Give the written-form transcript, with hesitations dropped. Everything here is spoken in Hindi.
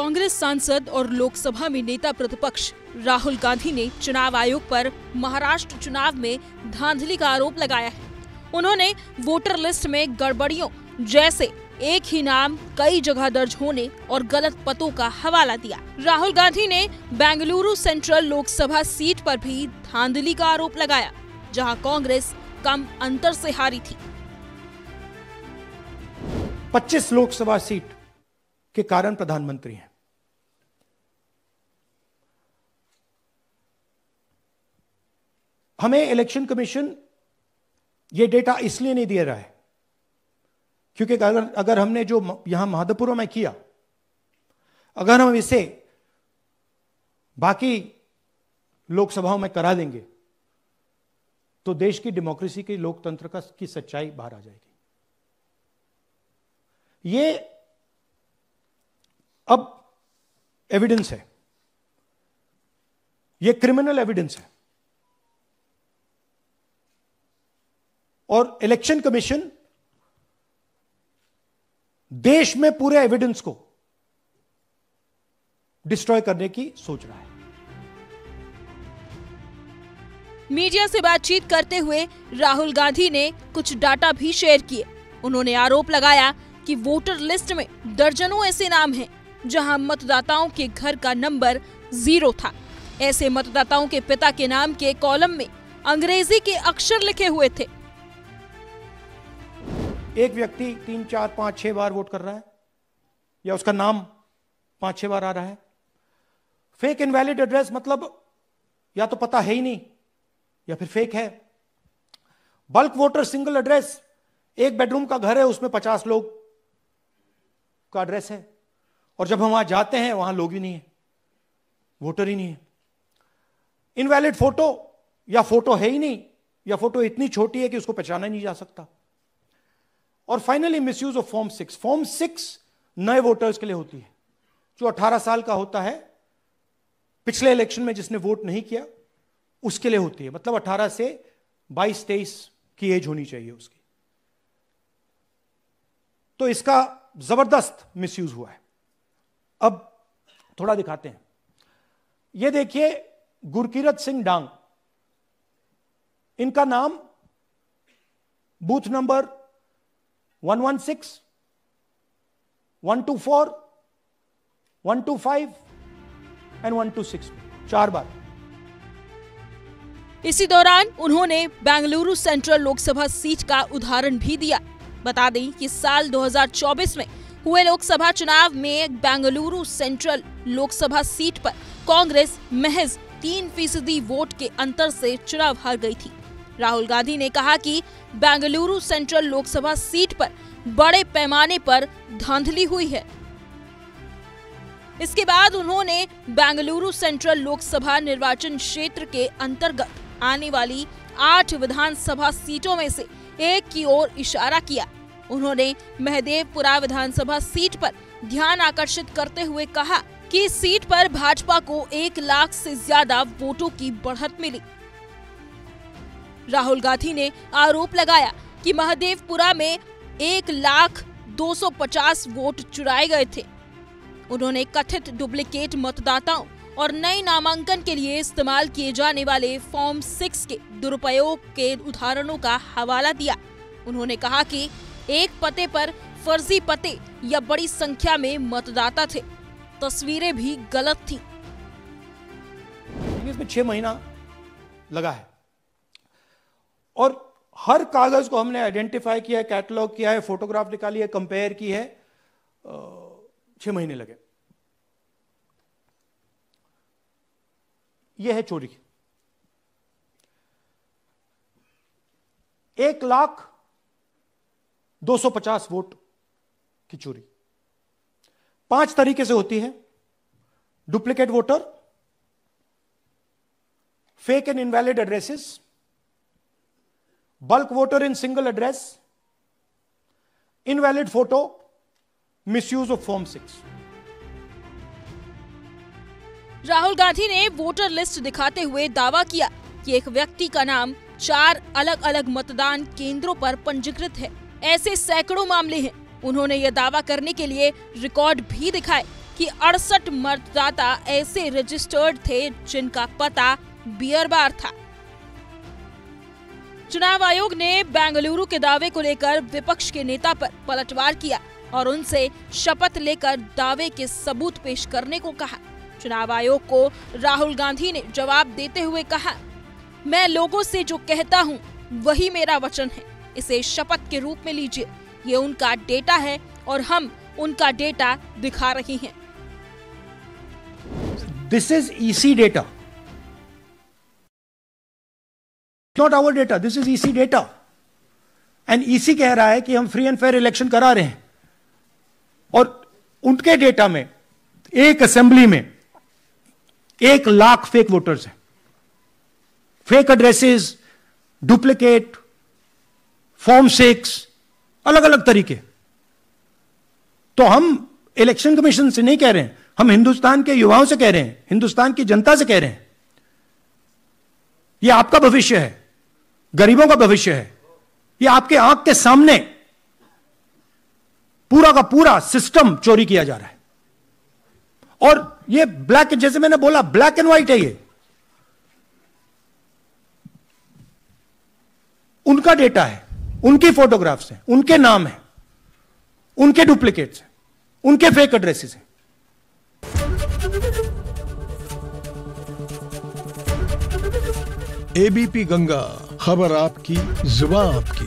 कांग्रेस सांसद और लोकसभा में नेता प्रतिपक्ष राहुल गांधी ने चुनाव आयोग पर महाराष्ट्र चुनाव में धांधली का आरोप लगाया है। उन्होंने वोटर लिस्ट में गड़बड़ियों जैसे एक ही नाम कई जगह दर्ज होने और गलत पतों का हवाला दिया। राहुल गांधी ने बेंगलुरु सेंट्रल लोकसभा सीट पर भी धांधली का आरोप लगाया, जहां कांग्रेस कम अंतर से हारी थी। 25 लोकसभा सीट के कारण प्रधानमंत्री हैं। हमें इलेक्शन कमीशन ये डेटा इसलिए नहीं दे रहा है क्योंकि अगर हमने जो यहां महादपुर में किया, अगर हम इसे बाकी लोकसभाओं में करा देंगे तो देश की डेमोक्रेसी की लोकतंत्र की सच्चाई बाहर आ जाएगी। ये अब एविडेंस है, ये क्रिमिनल एविडेंस है और इलेक्शन कमीशन देश में पूरे एविडेंस को डिस्ट्रॉय करने की सोच रहा है। मीडिया से बातचीत करते हुए राहुल गांधी ने कुछ डाटा भी शेयर किए। उन्होंने आरोप लगाया कि वोटर लिस्ट में दर्जनों ऐसे नाम हैं जहां मतदाताओं के घर का नंबर 0 था। ऐसे मतदाताओं के पिता के नाम के कॉलम में अंग्रेजी के अक्षर लिखे हुए थे। एक व्यक्ति 3, 4, 5, 6 बार वोट कर रहा है या उसका नाम 5-6 बार आ रहा है। फेक इनवैलिड एड्रेस मतलब या तो पता है ही नहीं या फिर फेक है। बल्क वोटर सिंगल एड्रेस, एक बेडरूम का घर है, उसमें 50 लोग का एड्रेस है और जब हम वहां जाते हैं वहां लोग ही नहीं है, वोटर ही नहीं है। इनवैलिड फोटो या फोटो है ही नहीं या फोटो इतनी छोटी है कि उसको पहचाना नहीं जा सकता। और finally misuse of form 6। Form 6 नए वोटर्स के लिए होती है, जो 18 साल का होता है, पिछले इलेक्शन में जिसने वोट नहीं किया उसके लिए होती है। मतलब 18 से 22-23 की एज होनी चाहिए उसकी। तो इसका जबरदस्त मिसयूज हुआ है। अब थोड़ा दिखाते हैं। यह देखिए, गुरकीरत सिंह डांग, इनका नाम बूथ नंबर 116, 124, 125 एंड 126 4 बार। इसी दौरान उन्होंने बेंगलुरु सेंट्रल लोकसभा सीट का उदाहरण भी दिया। बता दें कि साल 2024 में हुए लोकसभा चुनाव में बेंगलुरु सेंट्रल लोकसभा सीट पर कांग्रेस महज 3% वोट के अंतर से चुनाव हार गई थी। राहुल गांधी ने कहा कि बेंगलुरु सेंट्रल लोकसभा सीट पर बड़े पैमाने पर धांधली हुई है। इसके बाद उन्होंने बेंगलुरु सेंट्रल लोकसभा निर्वाचन क्षेत्र के अंतर्गत आने वाली 8 विधानसभा सीटों में से एक की ओर इशारा किया। उन्होंने महदेवपुरा विधानसभा सीट पर ध्यान आकर्षित करते हुए कहा कि इस सीट पर भाजपा को 1 लाख से ज्यादा वोटों की बढ़त मिली। राहुल गांधी ने आरोप लगाया कि महदेवपुरा में 1,250,000 वोट चुराए गए थे। उन्होंने कथित डुप्लीकेट मतदाताओं और नए नामांकन के लिए इस्तेमाल किए जाने वाले फॉर्म 6 के दुरुपयोग के उदाहरणों का हवाला दिया। उन्होंने कहा कि एक पते पर फर्जी पते या बड़ी संख्या में मतदाता थे, तस्वीरें भी गलत थी। इसमें 6 महीना लगा है और हर कागज को हमने आइडेंटिफाई किया है, कैटलॉग किया है, फोटोग्राफ निकाली है, कंपेयर की है। 6 महीने लगे। यह है चोरी। 1,250,000 वोट की चोरी 5 तरीके से होती है। Duplicate voter, fake and invalid addresses, bulk voter in single address, invalid photo, misuse of form 6। Rahul Gandhi ने वोटर लिस्ट दिखाते हुए दावा किया कि एक व्यक्ति का नाम 4 अलग अलग मतदान केंद्रों पर पंजीकृत है। ऐसे सैकड़ों मामले हैं। उन्होंने यह दावा करने के लिए रिकॉर्ड भी दिखाए कि 68 मतदाता ऐसे रजिस्टर्ड थे जिनका पता बियर बार था। चुनाव आयोग ने बेंगलुरु के दावे को लेकर विपक्ष के नेता पर पलटवार किया और उनसे शपथ लेकर दावे के सबूत पेश करने को कहा। चुनाव आयोग को राहुल गांधी ने जवाब देते हुए कहा, मैं लोगों से जो कहता हूं वही मेरा वचन है, इसे शपथ के रूप में लीजिए। ये उनका डेटा है और हम उनका डेटा दिखा रही हैं। This is EC data. Not our data. This is EC data. And EC कह रहा है कि हम फ्री एंड फेयर इलेक्शन करा रहे हैं, और उनके डेटा में एक असेंबली में 1 लाख फेक वोटर्स हैं, फेक एड्रेसेस, डुप्लीकेट, फॉर्म 6, अलग अलग तरीके। तो हम इलेक्शन कमीशन से नहीं कह रहे हैं, हम हिंदुस्तान के युवाओं से कह रहे हैं, हिंदुस्तान की जनता से कह रहे हैं, यह आपका भविष्य है, गरीबों का भविष्य है। यह आपके आंख के सामने पूरा का पूरा सिस्टम चोरी किया जा रहा है। और ये ब्लैक, जैसे मैंने बोला, ब्लैक एंड व्हाइट है। ये उनका डेटा है, उनकी फोटोग्राफ्स हैं, उनके नाम हैं, उनके डुप्लीकेट्स हैं, उनके फेक एड्रेसेस हैं। एबीपी गंगा, खबर आपकी, जुबान आपकी।